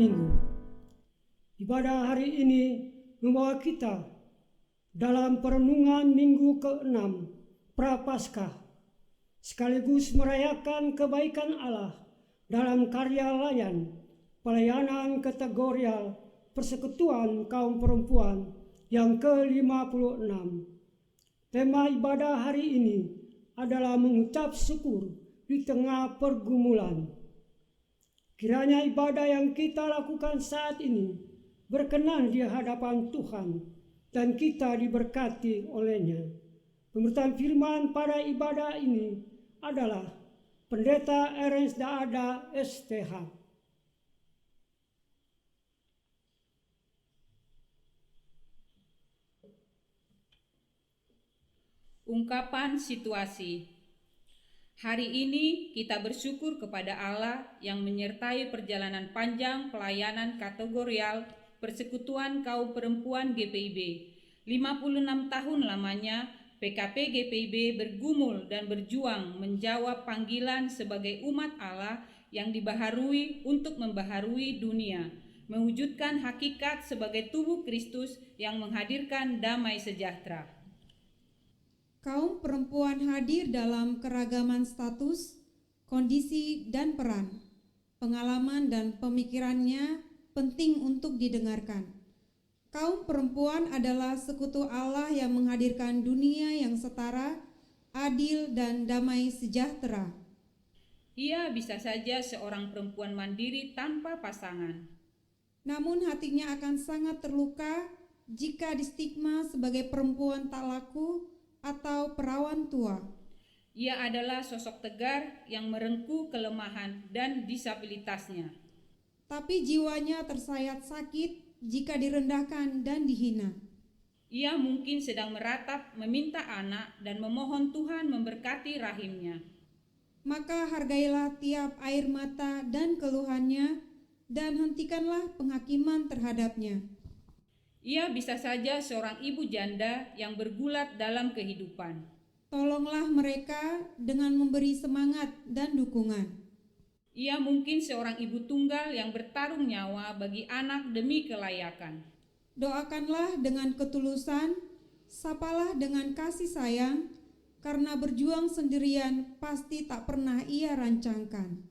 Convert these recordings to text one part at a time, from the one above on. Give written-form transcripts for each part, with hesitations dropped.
Minggu. Ibadah hari ini membawa kita dalam perenungan Minggu ke-6 Prapaskah, sekaligus merayakan kebaikan Allah dalam karya pelayanan kategorial Persekutuan Kaum Perempuan yang ke-56. Tema ibadah hari ini adalah mengucap syukur di tengah pergumulan. Kiranya ibadah yang kita lakukan saat ini berkenan di hadapan Tuhan dan kita diberkati olehnya. Pemberitaan firman pada ibadah ini adalah Pendeta Ernest Daada STH. Ungkapan situasi. Hari ini kita bersyukur kepada Allah yang menyertai perjalanan panjang pelayanan kategorial Persekutuan Kaum Perempuan GPIB. 56 tahun lamanya PKP GPIB bergumul dan berjuang menjawab panggilan sebagai umat Allah yang dibaharui untuk membaharui dunia, mewujudkan hakikat sebagai tubuh Kristus yang menghadirkan damai sejahtera. Kaum perempuan hadir dalam keragaman status, kondisi, dan peran. Pengalaman dan pemikirannya penting untuk didengarkan. Kaum perempuan adalah sekutu Allah yang menghadirkan dunia yang setara, adil, dan damai sejahtera. Ia bisa saja seorang perempuan mandiri tanpa pasangan. Namun hatinya akan sangat terluka jika distigma sebagai perempuan tak laku atau perawan tua. Ia adalah sosok tegar yang merengkuh kelemahan dan disabilitasnya. Tapi jiwanya tersayat sakit jika direndahkan dan dihina. Ia mungkin sedang meratap, meminta anak, dan memohon Tuhan memberkati rahimnya. Maka hargailah tiap air mata dan keluhannya, dan hentikanlah penghakiman terhadapnya. Ia bisa saja seorang ibu janda yang bergulat dalam kehidupan. Tolonglah mereka dengan memberi semangat dan dukungan. Ia mungkin seorang ibu tunggal yang bertarung nyawa bagi anak demi kelayakan. Doakanlah dengan ketulusan, sapalah dengan kasih sayang, karena berjuang sendirian pasti tak pernah ia rancangkan.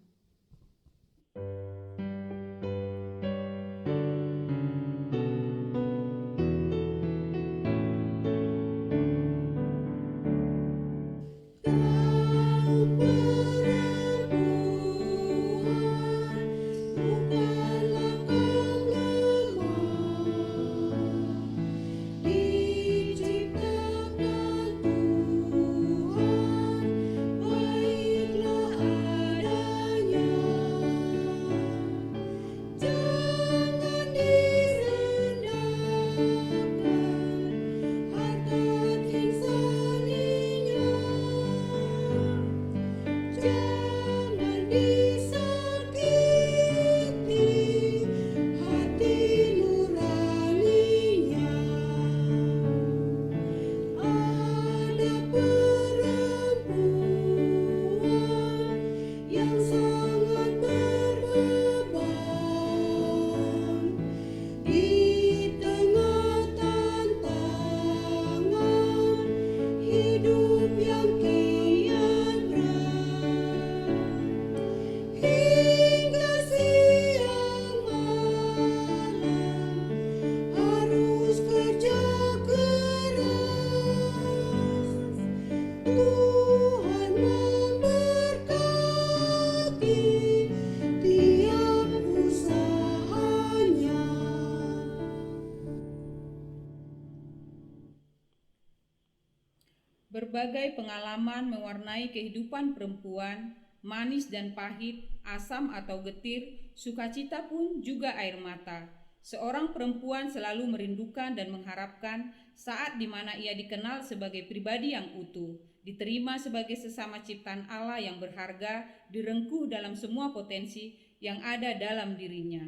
Berbagai pengalaman mewarnai kehidupan perempuan, manis dan pahit, asam atau getir, sukacita pun juga air mata. Seorang perempuan selalu merindukan dan mengharapkan saat di mana ia dikenal sebagai pribadi yang utuh, diterima sebagai sesama ciptaan Allah yang berharga, direngkuh dalam semua potensi yang ada dalam dirinya.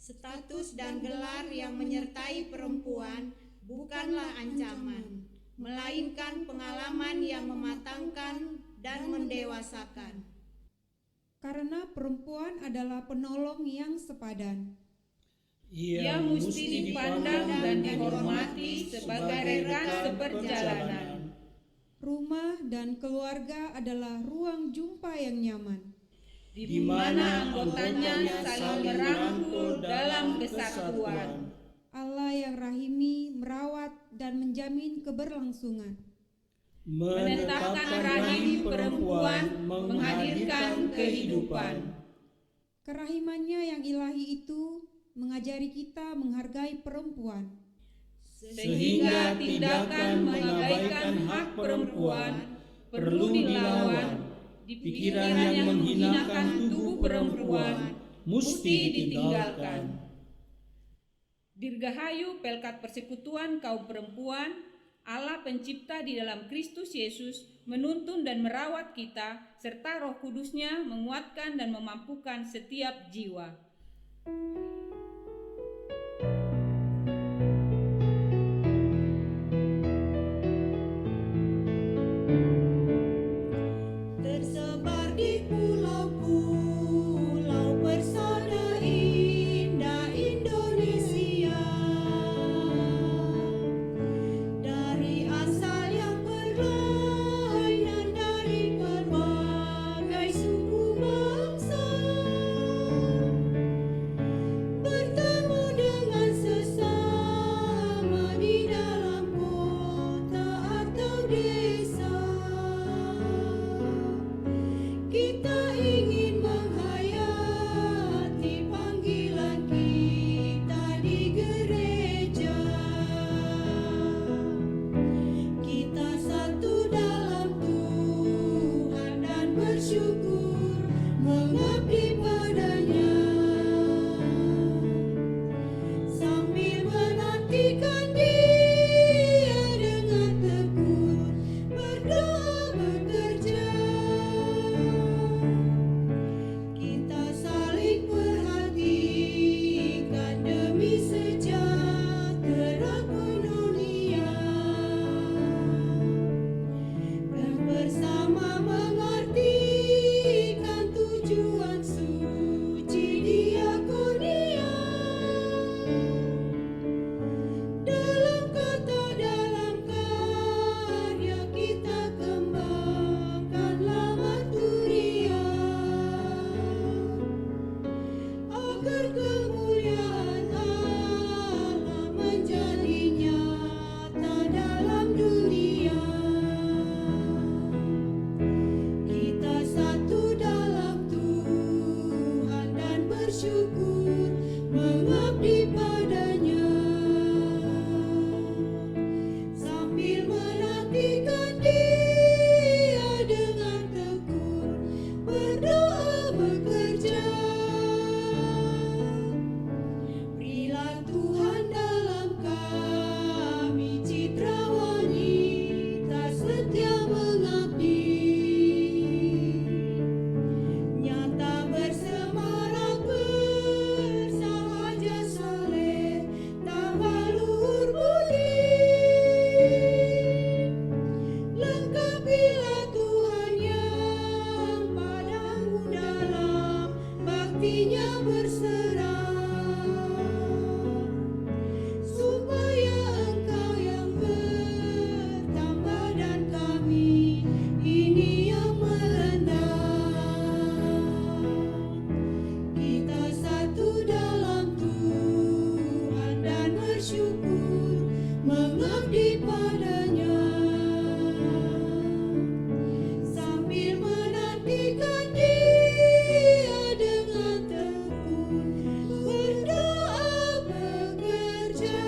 Status dan gelar yang menyertai perempuan bukanlah ancaman, melainkan pengalaman yang mematangkan dan mendewasakan. Karena perempuan adalah penolong yang sepadan, Ia mesti dipandang dan dihormati sebagai rekan seperjalanan. Rumah dan keluarga adalah ruang jumpa yang nyaman, Di mana anggotanya saling merangkul dalam kesatuan. Allah yang rahimi merawat dan menjamin keberlangsungan. Menetapkan rahim perempuan menghadirkan kehidupan. Kerahimannya yang ilahi itu mengajari kita menghargai perempuan. Sehingga tindakan mengabaikan hak perempuan perlu dilawan. Pikiran yang menghinakan tubuh perempuan mesti ditinggalkan. Dirgahayu Pelkat Persekutuan Kaum Perempuan, Allah Pencipta di dalam Kristus Yesus menuntun dan merawat kita, serta Roh Kudus-Nya menguatkan dan memampukan setiap jiwa. Tersebar di pulau-pulau persada indah Indonesia, dari asal yang berlainan dari berbagai suku bangsa, bertemu dengan sesama di dalam kota atau desa. Kita ingin menghayati panggilan kita di gereja. Kita satu dalam Tuhan dan bersyukur mengabdi padanya, sambil menantikan Dia dengan tekun berdoa bekerja. Kita saling perhatikan demi sejahtera dunia, dan bersama mengartikan tujuan suci diakonia. Dalam kata, dalam karya kita kembangkanlah Maturia, agar kemuliaan Allah menjadi nyata dalam dunia. Kita satu dalam Tuhan dan bersyukur mengabdi padanya, sambil menantikan Dia dengan tekun berdoa bekerja. Berilah Tuhan dalam kami citra wanita setia mengabdi, nyata bersemarak bersahaja saleh tambah luhur budi. Lengkapilah Tuhan yang padamu dalam baktinya berserah, supaya Engkau yang bertambah dan kami ini yang merendah. Kita satu dalam Tuhan dan bersyukur mengabdi padanya, sambil menantikan Dia dengan tekun berdoa bekerja.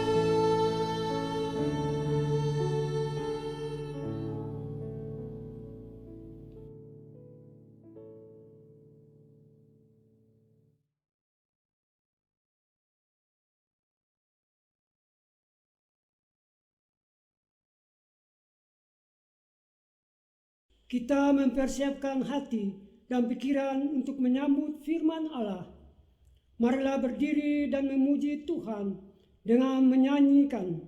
Kita mempersiapkan hati dan pikiran untuk menyambut firman Allah. Marilah berdiri dan memuji Tuhan dengan menyanyikan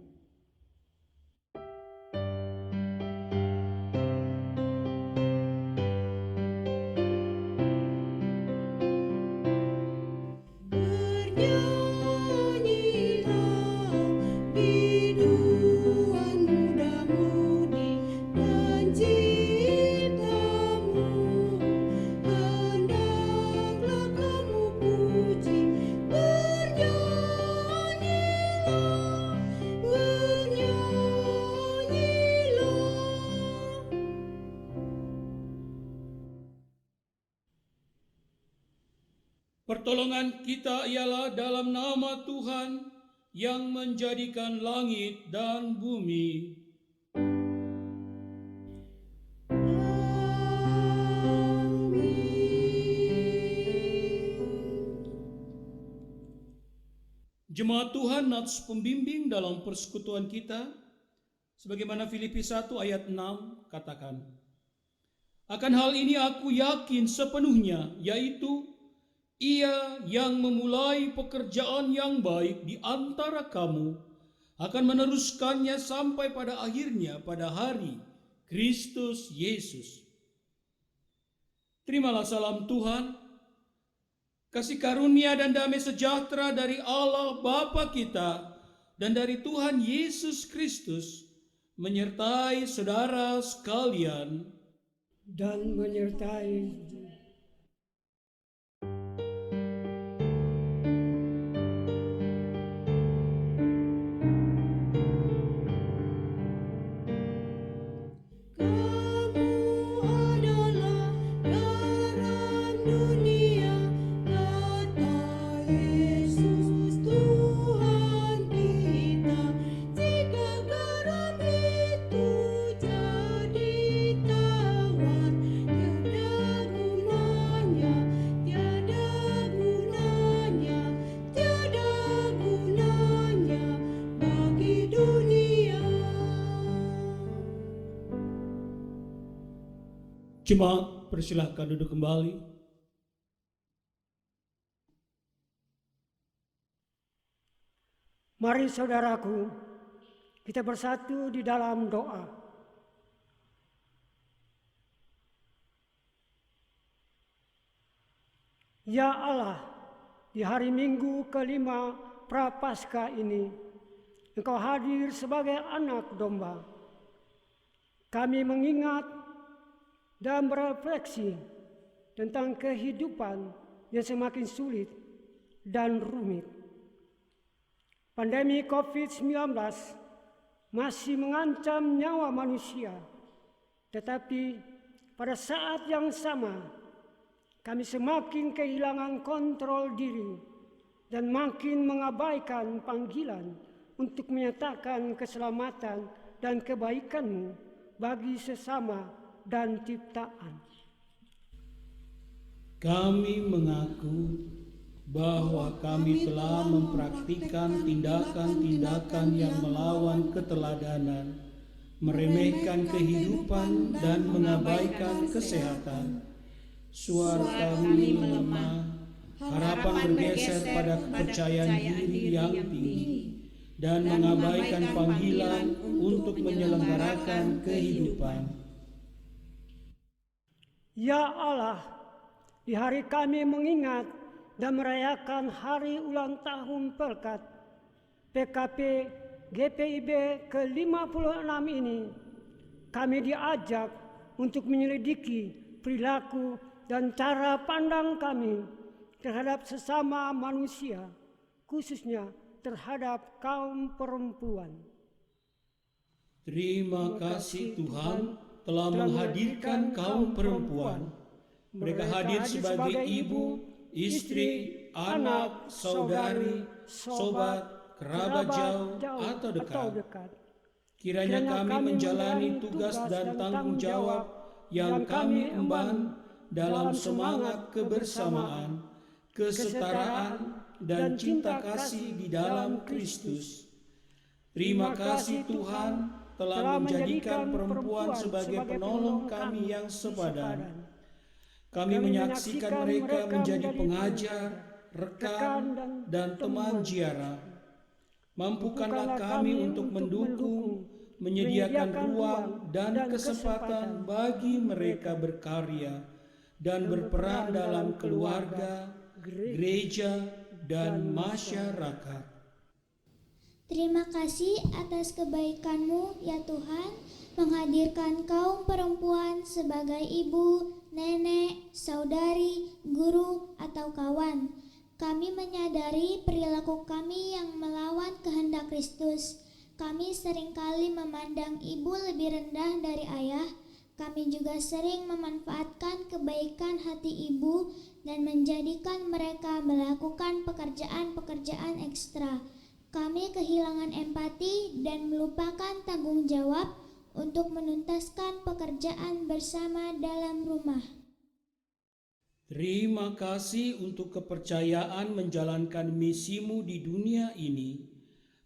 Bernyanyi Pertolongan kita ialah dalam nama Tuhan yang menjadikan langit dan bumi. Jemaat Tuhan, nats pembimbing dalam persekutuan kita, sebagaimana Filipi 1 ayat 6 katakan, akan hal ini aku yakin sepenuhnya, yaitu Ia yang memulai pekerjaan yang baik di antara kamu akan meneruskannya sampai pada akhirnya pada hari Kristus Yesus. Terimalah salam Tuhan, kasih karunia dan damai sejahtera dari Allah Bapa kita dan dari Tuhan Yesus Kristus menyertai saudara sekalian dan menyertai Jemaat, persilahkan duduk kembali. Mari saudaraku, kita bersatu di dalam doa. Ya Allah, di hari Minggu kelima Prapaskah ini, Engkau hadir sebagai anak domba. Kami mengingat dan berefleksi tentang kehidupan yang semakin sulit dan rumit. Pandemi COVID-19 masih mengancam nyawa manusia, tetapi pada saat yang sama kami semakin kehilangan kontrol diri dan makin mengabaikan panggilan untuk menyatakan keselamatan dan kebaikan-Mu bagi sesama dan ciptaan. Kami mengaku bahwa kami telah mempraktikkan tindakan-tindakan yang melawan keteladanan, meremehkan kehidupan dan mengabaikan kesehatan. Suara kami melemah, harapan bergeser pada kepercayaan diri yang tinggi, dan mengabaikan panggilan untuk menyelenggarakan kehidupan. Ya Allah, di hari kami mengingat dan merayakan hari ulang tahun Pelkat PKP GPIB ke-56 ini, kami diajak untuk menyelidiki perilaku dan cara pandang kami terhadap sesama manusia, khususnya terhadap kaum perempuan. Terima kasih Tuhan telah menghadirkan kaum perempuan. Mereka hadir sebagai ibu, istri, anak, saudari, sobat, kerabat jauh atau dekat. Kiranya kami menjalani tugas dan tanggung jawab yang kami emban dalam semangat kebersamaan, kesetaraan, dan cinta kasih di dalam Kristus. Terima kasih Tuhan telah menjadikan perempuan sebagai penolong kami yang sepadan. Kami menyaksikan mereka menjadi pengajar, rekan, dan teman ziarah. Mampukanlah kami untuk mendukung, menyediakan ruang dan kesempatan bagi mereka berkarya dan berperan dalam keluarga, gereja, dan masyarakat. Terima kasih atas kebaikan-Mu ya Tuhan, menghadirkan kaum perempuan sebagai ibu, nenek, saudari, guru, atau kawan. Kami menyadari perilaku kami yang melawan kehendak Kristus. Kami seringkali memandang ibu lebih rendah dari ayah. Kami juga sering memanfaatkan kebaikan hati ibu dan menjadikan mereka melakukan pekerjaan-pekerjaan ekstra. Kami kehilangan empati dan melupakan tanggung jawab untuk menuntaskan pekerjaan bersama dalam rumah. Terima kasih untuk kepercayaan menjalankan misimu di dunia ini.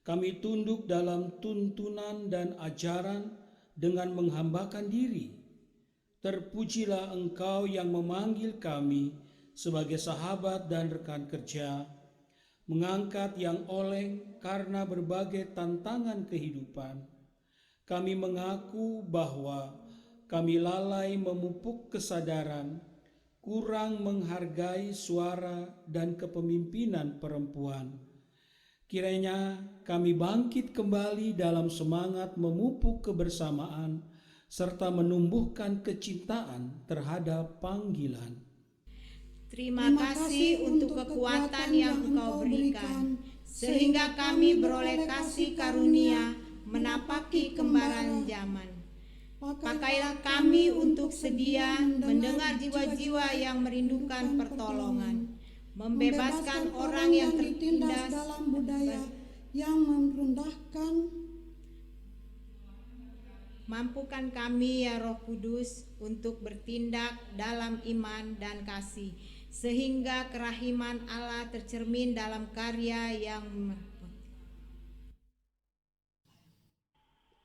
Kami tunduk dalam tuntunan dan ajaran dengan menghambakan diri. Terpujilah Engkau yang memanggil kami sebagai sahabat dan rekan kerja, mengangkat yang oleng karena berbagai tantangan kehidupan. Kami mengaku bahwa kami lalai memupuk kesadaran, kurang menghargai suara dan kepemimpinan perempuan. Kiranya kami bangkit kembali dalam semangat memupuk kebersamaan serta menumbuhkan kecintaan terhadap panggilan. Terima kasih untuk kekuatan yang Engkau berikan, sehingga kami beroleh kasih karunia menapaki kembaran zaman. Pakailah kami untuk sedia mendengar jiwa-jiwa yang merindukan pertolongan, membebaskan orang yang tertindas dalam budaya yang merendahkan. Mampukan kami ya Roh Kudus untuk bertindak dalam iman dan kasih, sehingga kerahiman Allah tercermin dalam karya yang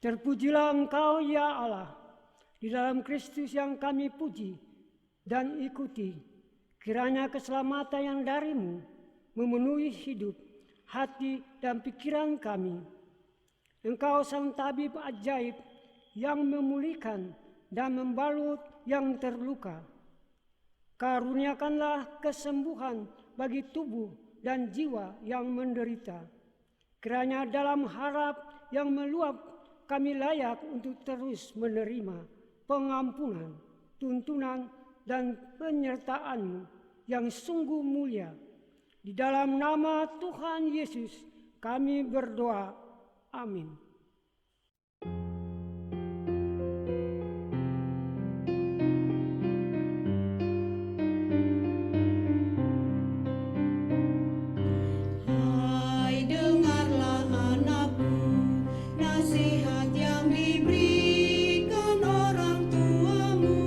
Terpujilah Engkau ya Allah, di dalam Kristus yang kami puji dan ikuti. Kiranya keselamatan yang darimu memenuhi hidup, hati dan pikiran kami. Engkau sang tabib ajaib yang memulihkan dan membalut yang terluka. Karuniakanlah kesembuhan bagi tubuh dan jiwa yang menderita. Kiranya dalam harap yang meluap kami layak untuk terus menerima pengampunan, tuntunan, dan penyertaan-Mu yang sungguh mulia. Di dalam nama Tuhan Yesus kami berdoa. Amin. Hai, dengarlah anakku, nasihat yang diberikan orang tuamu.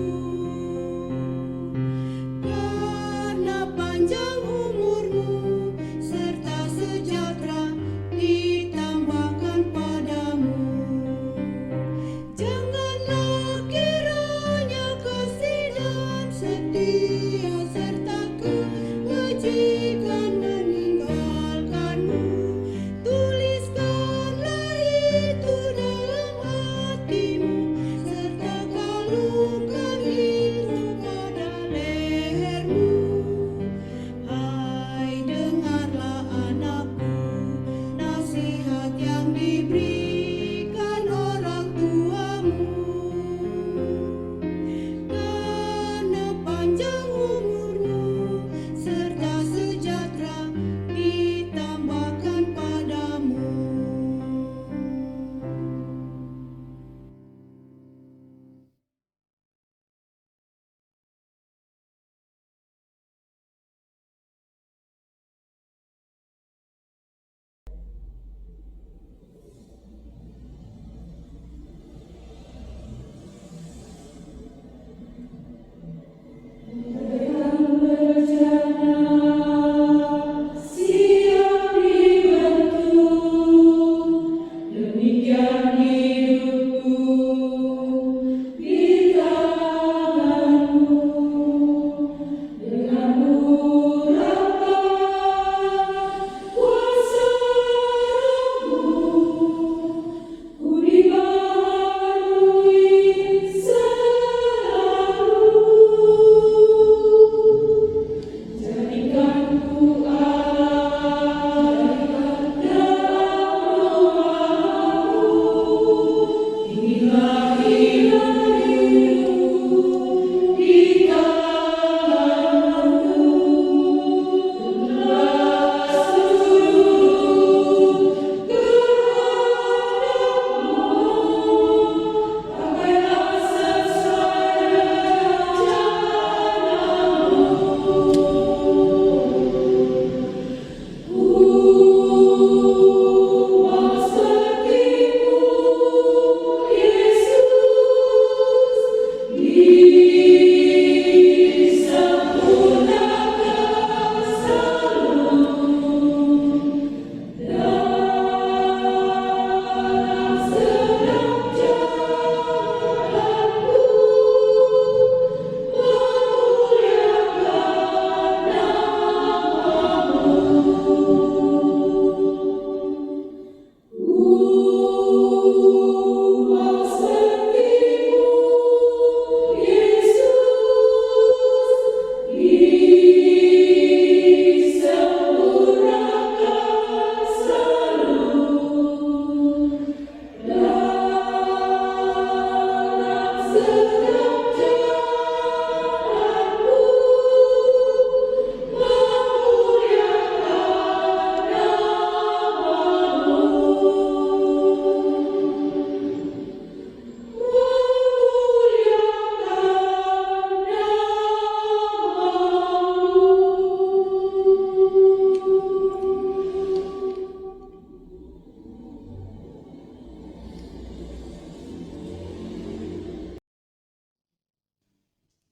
Karena panjang umurmu serta sejahtera ditambahkan pada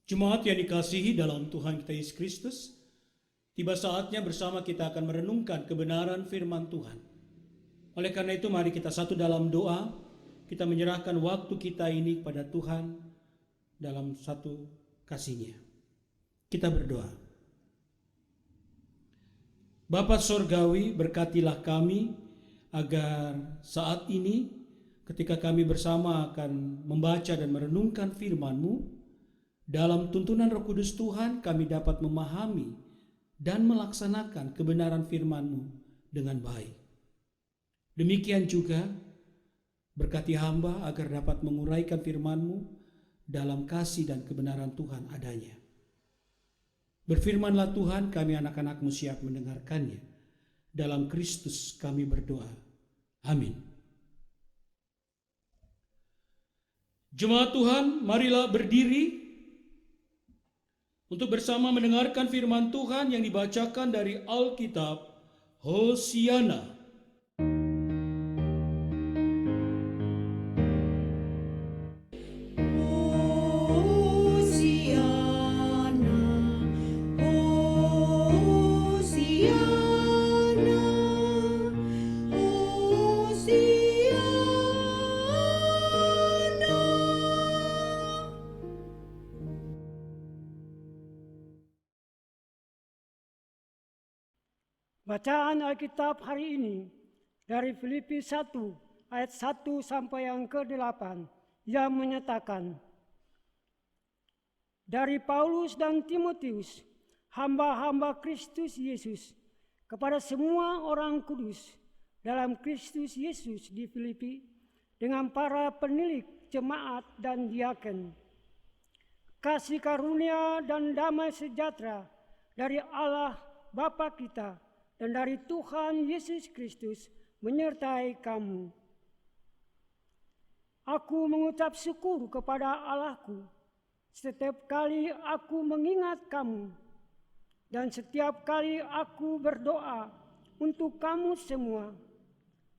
Jemaat yang dikasihi dalam Tuhan kita Yesus Kristus, tiba saatnya bersama kita akan merenungkan kebenaran firman Tuhan. Oleh karena itu mari kita satu dalam doa, kita menyerahkan waktu kita ini kepada Tuhan dalam satu kasih-Nya. Kita berdoa. Bapa Sorgawi, berkatilah kami agar saat ini ketika kami bersama akan membaca dan merenungkan firman-Mu, dalam tuntunan Roh Kudus Tuhan kami dapat memahami dan melaksanakan kebenaran firman-Mu dengan baik. Demikian juga berkati hamba agar dapat menguraikan firman-Mu dalam kasih dan kebenaran Tuhan adanya. Berfirmanlah Tuhan, kami anak-anak-Mu siap mendengarkannya. Dalam Kristus kami berdoa. Amin. Jemaat Tuhan, marilah berdiri untuk bersama mendengarkan firman Tuhan yang dibacakan dari Alkitab Hosiana. Bacaan Alkitab hari ini dari Filipi 1 ayat 1 sampai yang ke-8 yang menyatakan, dari Paulus dan Timotius, hamba-hamba Kristus Yesus, kepada semua orang kudus dalam Kristus Yesus di Filipi, dengan para penilik jemaat dan diaken. Kasih karunia dan damai sejahtera dari Allah Bapa kita dan dari Tuhan Yesus Kristus menyertai kamu. Aku mengucap syukur kepada Allahku setiap kali aku mengingat kamu, dan setiap kali aku berdoa untuk kamu semua.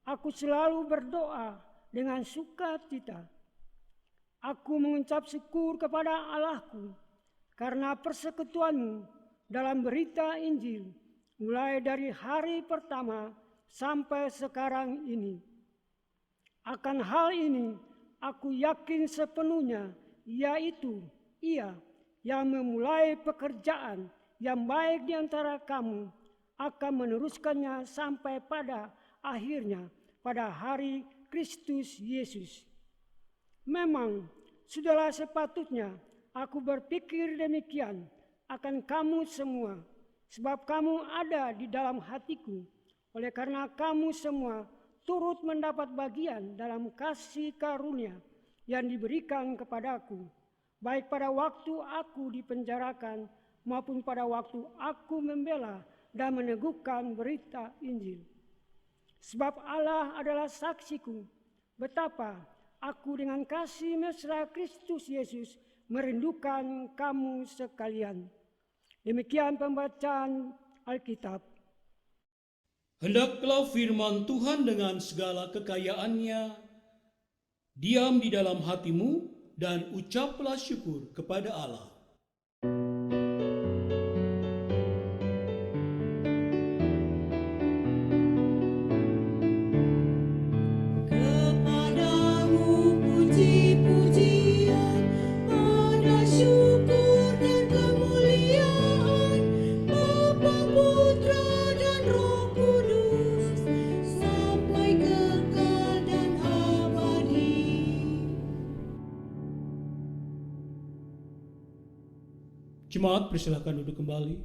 Aku selalu berdoa dengan sukacita. Aku mengucap syukur kepada Allahku karena persekutuanmu dalam berita Injil, mulai dari hari pertama sampai sekarang ini. Akan hal ini aku yakin sepenuhnya, yaitu Ia yang memulai pekerjaan yang baik di antara kamu akan meneruskannya sampai pada akhirnya pada hari Kristus Yesus. Memang sudahlah sepatutnya aku berpikir demikian akan kamu semua, sebab kamu ada di dalam hatiku, oleh karena kamu semua turut mendapat bagian dalam kasih karunia yang diberikan kepadaku, baik pada waktu aku dipenjarakan maupun pada waktu aku membela dan meneguhkan berita Injil. Sebab Allah adalah saksiku, betapa aku dengan kasih mesra Kristus Yesus merindukan kamu sekalian. Demikian pembacaan Alkitab. Hendaklah firman Tuhan dengan segala kekayaannya diam di dalam hatimu dan ucaplah syukur kepada Allah. Jemaat, persilakan duduk kembali.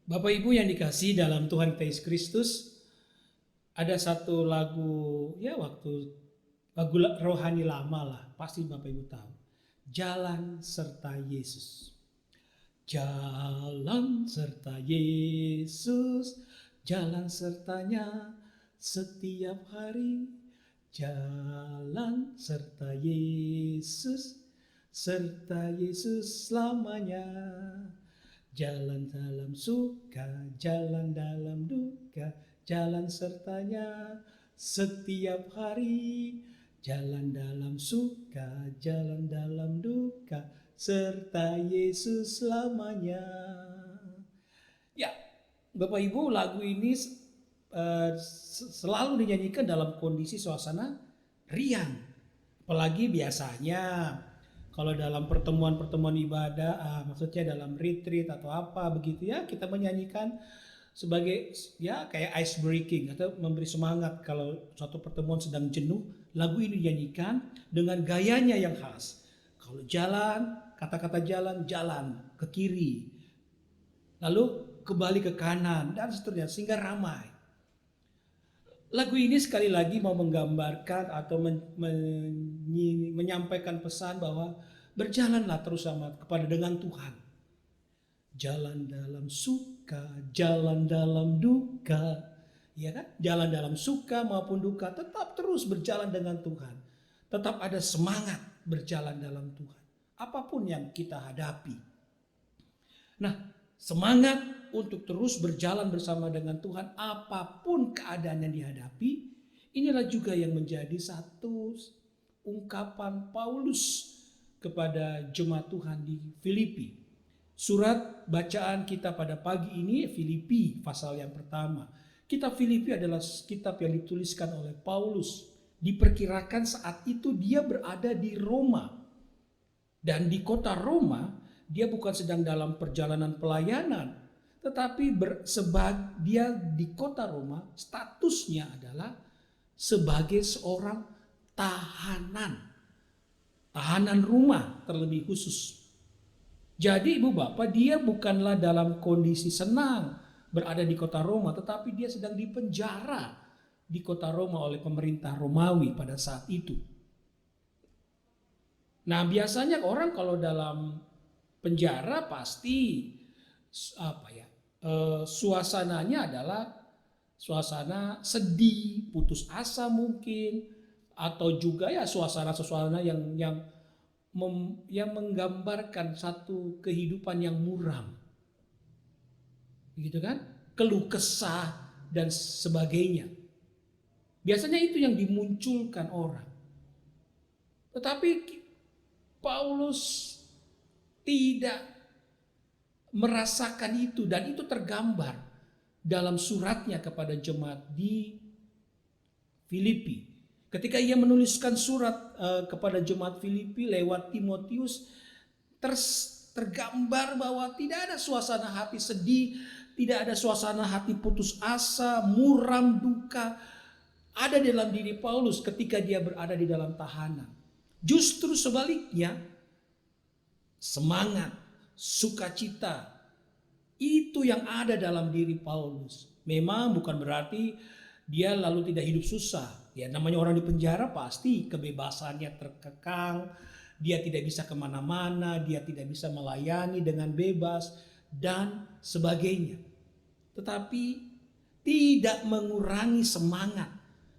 Bapak Ibu yang dikasihi dalam Tuhan kita Yesus Kristus, ada satu lagu, lagu rohani lama lah, pasti Bapak Ibu tahu. Jalan serta Yesus. Jalan serta Yesus, jalan sertanya setiap hari. Jalan serta Yesus selamanya. Jalan dalam suka, jalan dalam duka, jalan sertanya setiap hari. Jalan dalam suka, jalan dalam duka, serta Yesus selamanya. Ya, Bapak Ibu, lagu ini selalu dinyanyikan dalam kondisi suasana riang. Apalagi biasanya kalau dalam pertemuan-pertemuan ibadah, maksudnya dalam retreat atau apa begitu ya, kita menyanyikan sebagai ya kayak ice breaking atau memberi semangat. Kalau suatu pertemuan sedang jenuh, lagu ini dinyanyikan dengan gayanya yang khas. Kalau jalan, kata-kata jalan ke kiri, lalu kembali ke kanan dan seterusnya sehingga ramai. Lagu ini sekali lagi mau menggambarkan atau menyampaikan pesan bahwa berjalanlah terus sama kepada dengan Tuhan. Jalan dalam suka, jalan dalam duka, ya kan? Jalan dalam suka maupun duka tetap terus berjalan dengan Tuhan. Tetap ada semangat berjalan dalam Tuhan. Apapun yang kita hadapi. Nah, semangat untuk terus berjalan bersama dengan Tuhan apapun keadaan yang dihadapi, inilah juga yang menjadi satu ungkapan Paulus kepada jemaat Tuhan di Filipi. Surat bacaan kita pada pagi ini Filipi pasal yang pertama. Kitab Filipi adalah kitab yang dituliskan oleh Paulus. Diperkirakan saat itu dia berada di Roma. Dan di kota Roma dia bukan sedang dalam perjalanan pelayanan, tetapi dia di kota Roma statusnya adalah sebagai seorang tahanan rumah terlebih khusus. Jadi Ibu Bapak, dia bukanlah dalam kondisi senang berada di kota Roma, tetapi dia sedang dipenjara di kota Roma oleh pemerintah Romawi pada saat itu. Nah, biasanya orang kalau dalam penjara pasti suasananya adalah suasana sedih, putus asa mungkin, atau juga ya suasana yang menggambarkan satu kehidupan yang muram, begitu kan? Keluh kesah dan sebagainya. Biasanya itu yang dimunculkan orang. Tetapi Paulus tidak merasakan itu, dan itu tergambar dalam suratnya kepada jemaat di Filipi. Ketika ia menuliskan surat kepada jemaat Filipi lewat Timotius, tergambar bahwa tidak ada suasana hati sedih, tidak ada suasana hati putus asa, muram, duka ada dalam diri Paulus ketika dia berada di dalam tahanan. Justru sebaliknya, semangat, sukacita itu yang ada dalam diri Paulus. Memang bukan berarti dia lalu tidak hidup susah. Ya, namanya orang di penjara pasti kebebasannya terkekang, dia tidak bisa kemana-mana, dia tidak bisa melayani dengan bebas dan sebagainya. Tetapi tidak mengurangi semangat,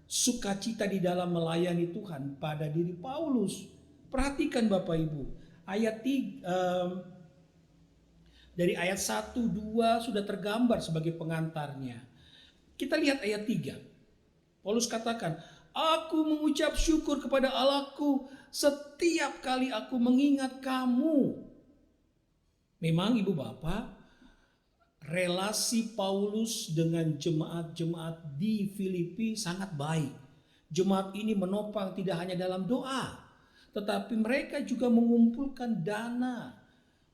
sukacita di dalam melayani Tuhan pada diri Paulus. Perhatikan Bapak Ibu, dari ayat 1, 2 sudah tergambar sebagai pengantarnya. Kita lihat ayat 3. Paulus katakan, aku mengucap syukur kepada Allahku setiap kali aku mengingat kamu. Memang Ibu Bapak, relasi Paulus dengan jemaat-jemaat di Filipi sangat baik. Jemaat ini menopang tidak hanya dalam doa, tetapi mereka juga mengumpulkan dana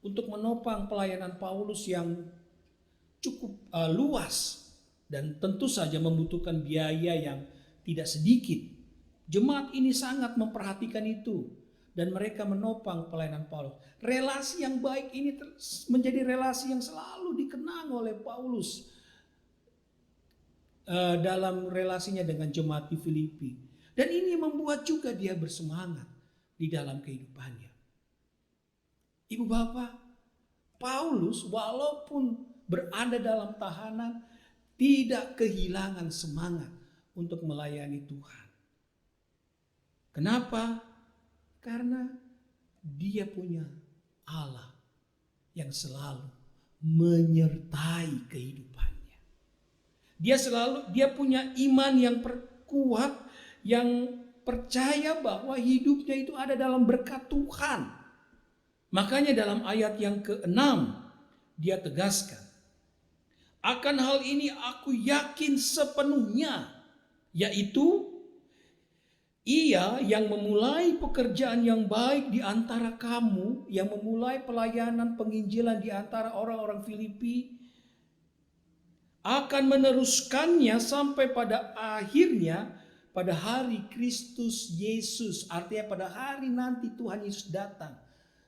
untuk menopang pelayanan Paulus yang cukup luas dan tentu saja membutuhkan biaya yang tidak sedikit. Jemaat ini sangat memperhatikan itu dan mereka menopang pelayanan Paulus. Relasi yang baik ini menjadi relasi yang selalu dikenang oleh Paulus dalam relasinya dengan jemaat di Filipi. Dan ini membuat juga dia bersemangat di dalam kehidupannya. Ibu Bapak, Paulus walaupun berada dalam tahanan tidak kehilangan semangat untuk melayani Tuhan. Kenapa? Karena dia punya Allah yang selalu menyertai kehidupannya. Dia punya iman yang kuat, yang percaya bahwa hidupnya itu ada dalam berkat Tuhan. Makanya dalam ayat yang ke-6 dia tegaskan, akan hal ini aku yakin sepenuhnya, yaitu ia yang memulai pekerjaan yang baik di antara kamu, yang memulai pelayanan penginjilan di antara orang-orang Filipi, akan meneruskannya sampai pada akhirnya pada hari Kristus Yesus. Artinya pada hari nanti Tuhan Yesus datang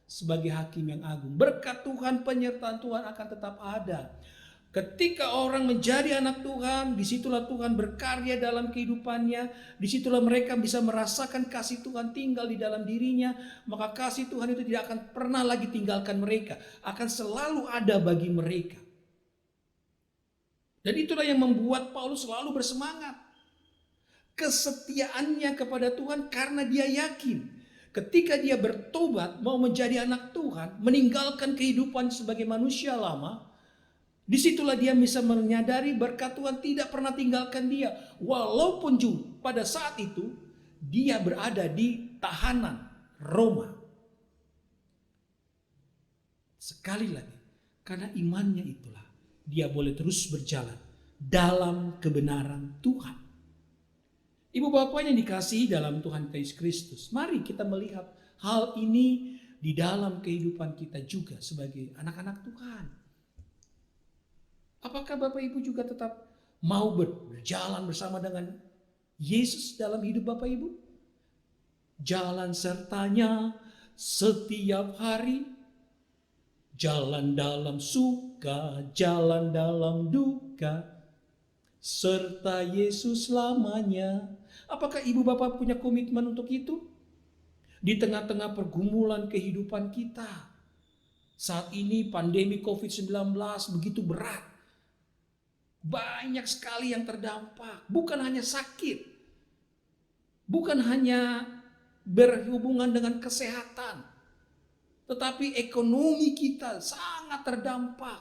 sebagai hakim yang agung. Berkat Tuhan, penyertaan Tuhan akan tetap ada. Ketika orang menjadi anak Tuhan, disitulah Tuhan berkarya dalam kehidupannya. Disitulah mereka bisa merasakan kasih Tuhan tinggal di dalam dirinya. Maka kasih Tuhan itu tidak akan pernah lagi tinggalkan mereka. Akan selalu ada bagi mereka. Dan itulah yang membuat Paulus selalu bersemangat. Kesetiaannya kepada Tuhan karena dia yakin. Ketika dia bertobat mau menjadi anak Tuhan, meninggalkan kehidupan sebagai manusia lama, disitulah dia bisa menyadari berkat Tuhan tidak pernah tinggalkan dia. Walaupun juga pada saat itu dia berada di tahanan Roma. Sekali lagi, karena imannya itulah dia boleh terus berjalan dalam kebenaran Tuhan. Ibu bapak yang dikasihi dalam Tuhan Yesus Kristus, mari kita melihat hal ini di dalam kehidupan kita juga sebagai anak-anak Tuhan. Apakah Bapak Ibu juga tetap mau berjalan bersama dengan Yesus dalam hidup Bapak Ibu? Jalan sertanya setiap hari, jalan dalam suka, jalan dalam duka, serta Yesus lamanya. Apakah Ibu Bapak punya komitmen untuk itu? Di tengah-tengah pergumulan kehidupan kita, saat ini pandemi COVID-19 begitu berat. Banyak sekali yang terdampak, bukan hanya sakit, bukan hanya berhubungan dengan kesehatan, tetapi ekonomi kita sangat terdampak.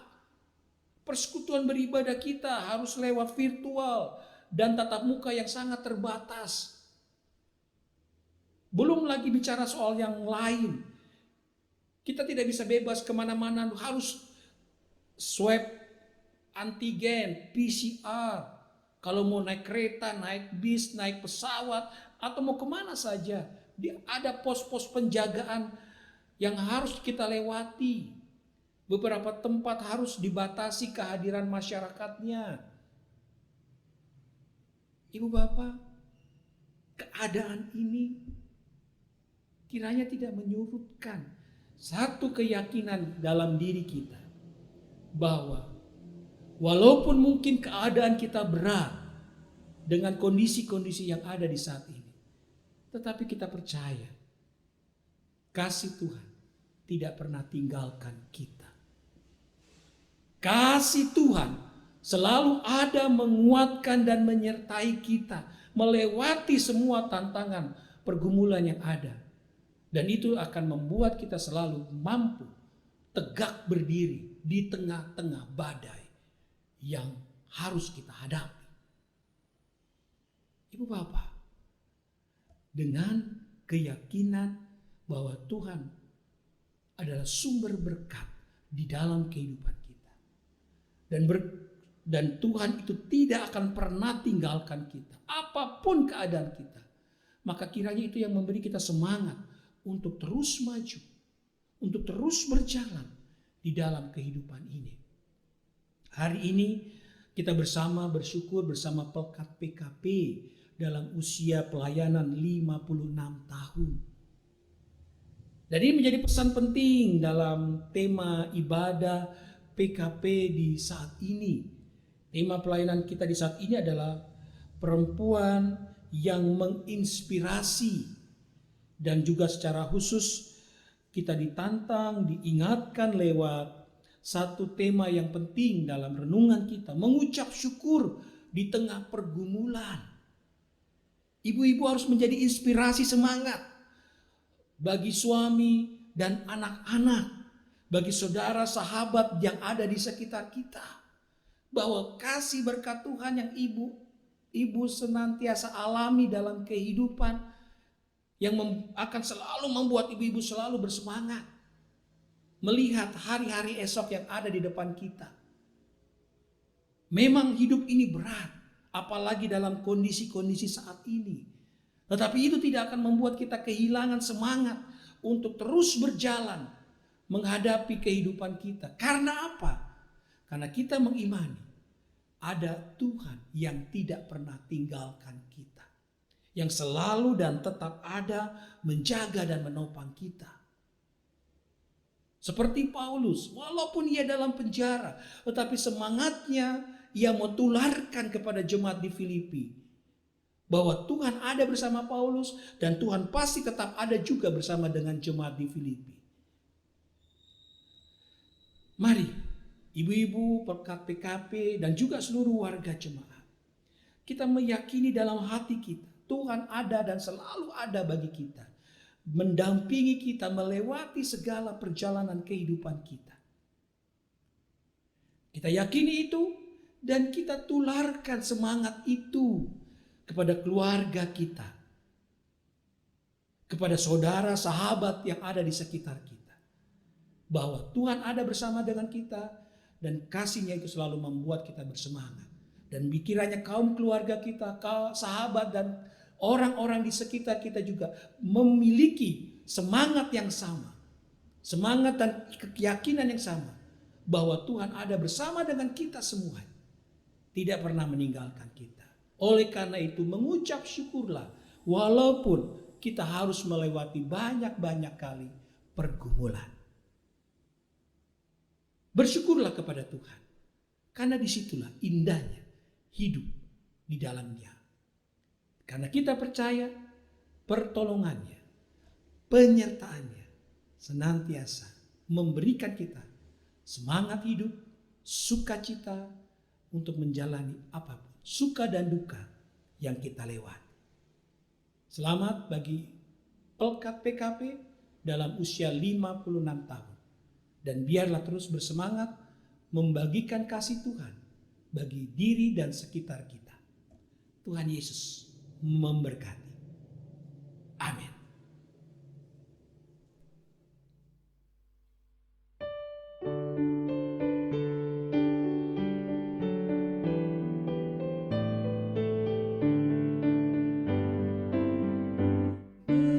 Persekutuan beribadah kita harus lewat virtual dan tatap muka yang sangat terbatas. Belum lagi bicara soal yang lain. Kita tidak bisa bebas kemana-mana, harus swab antigen, PCR, kalau mau naik kereta, naik bis, naik pesawat, atau mau kemana saja, ada pos-pos penjagaan yang harus kita lewati. Beberapa tempat harus dibatasi kehadiran masyarakatnya. Ibu bapak, keadaan ini kiranya tidak menyurutkan satu keyakinan dalam diri kita, bahwa walaupun mungkin keadaan kita berat dengan kondisi-kondisi yang ada di saat ini, tetapi kita percaya kasih Tuhan tidak pernah tinggalkan kita. Kasih Tuhan selalu ada menguatkan dan menyertai kita melewati semua tantangan pergumulan yang ada. Dan itu akan membuat kita selalu mampu tegak berdiri di tengah-tengah badai yang harus kita hadapi. Ibu bapak, dengan keyakinan bahwa Tuhan adalah sumber berkat di dalam kehidupan kita, dan Tuhan itu tidak akan pernah tinggalkan kita apapun keadaan kita, maka kiranya itu yang memberi kita semangat untuk terus maju, untuk terus berjalan di dalam kehidupan ini. Hari ini kita bersama bersyukur bersama Pelkat PKP dalam usia pelayanan 56 tahun. Dan ini menjadi pesan penting dalam tema ibadah PKP di saat ini. Tema pelayanan kita di saat ini adalah perempuan yang menginspirasi. Dan juga secara khusus kita ditantang, diingatkan lewat satu tema yang penting dalam renungan kita, mengucap syukur di tengah pergumulan. Ibu-ibu harus menjadi inspirasi semangat bagi suami dan anak-anak, bagi saudara sahabat yang ada di sekitar kita, bahwa kasih berkat Tuhan yang ibu ibu senantiasa alami dalam kehidupan yang akan selalu membuat ibu-ibu selalu bersemangat melihat hari-hari esok yang ada di depan kita. Memang hidup ini berat, apalagi dalam kondisi-kondisi saat ini. Tetapi itu tidak akan membuat kita kehilangan semangat untuk terus berjalan menghadapi kehidupan kita. Karena apa? Karena kita mengimani ada Tuhan yang tidak pernah tinggalkan kita, yang selalu dan tetap ada menjaga dan menopang kita. Seperti Paulus, walaupun ia dalam penjara, tetapi semangatnya ia mau tularkan kepada jemaat di Filipi, bahwa Tuhan ada bersama Paulus dan Tuhan pasti tetap ada juga bersama dengan jemaat di Filipi. Mari, ibu-ibu, pekat PKP, dan juga seluruh warga jemaat, kita meyakini dalam hati kita, Tuhan ada dan selalu ada bagi kita, mendampingi kita melewati segala perjalanan kehidupan kita. Kita yakini itu dan kita tularkan semangat itu kepada keluarga kita, kepada saudara, sahabat yang ada di sekitar kita, bahwa Tuhan ada bersama dengan kita dan kasih-Nya itu selalu membuat kita bersemangat. Dan kiranya kaum keluarga kita, sahabat dan orang-orang di sekitar kita juga memiliki semangat yang sama. Semangat dan keyakinan yang sama. Bahwa Tuhan ada bersama dengan kita semua. Tidak pernah meninggalkan kita. Oleh karena itu mengucap syukurlah. Walaupun kita harus melewati banyak-banyak kali pergumulan. Bersyukurlah kepada Tuhan. Karena disitulah indahnya hidup di dalamnya. Karena kita percaya pertolongannya, penyertaannya senantiasa memberikan kita semangat hidup, sukacita untuk menjalani apapun, suka dan duka yang kita lewati. Selamat bagi pelkat PKP dalam usia 56 tahun. Dan biarlah terus bersemangat membagikan kasih Tuhan bagi diri dan sekitar kita. Tuhan Yesus memberkati. Amin.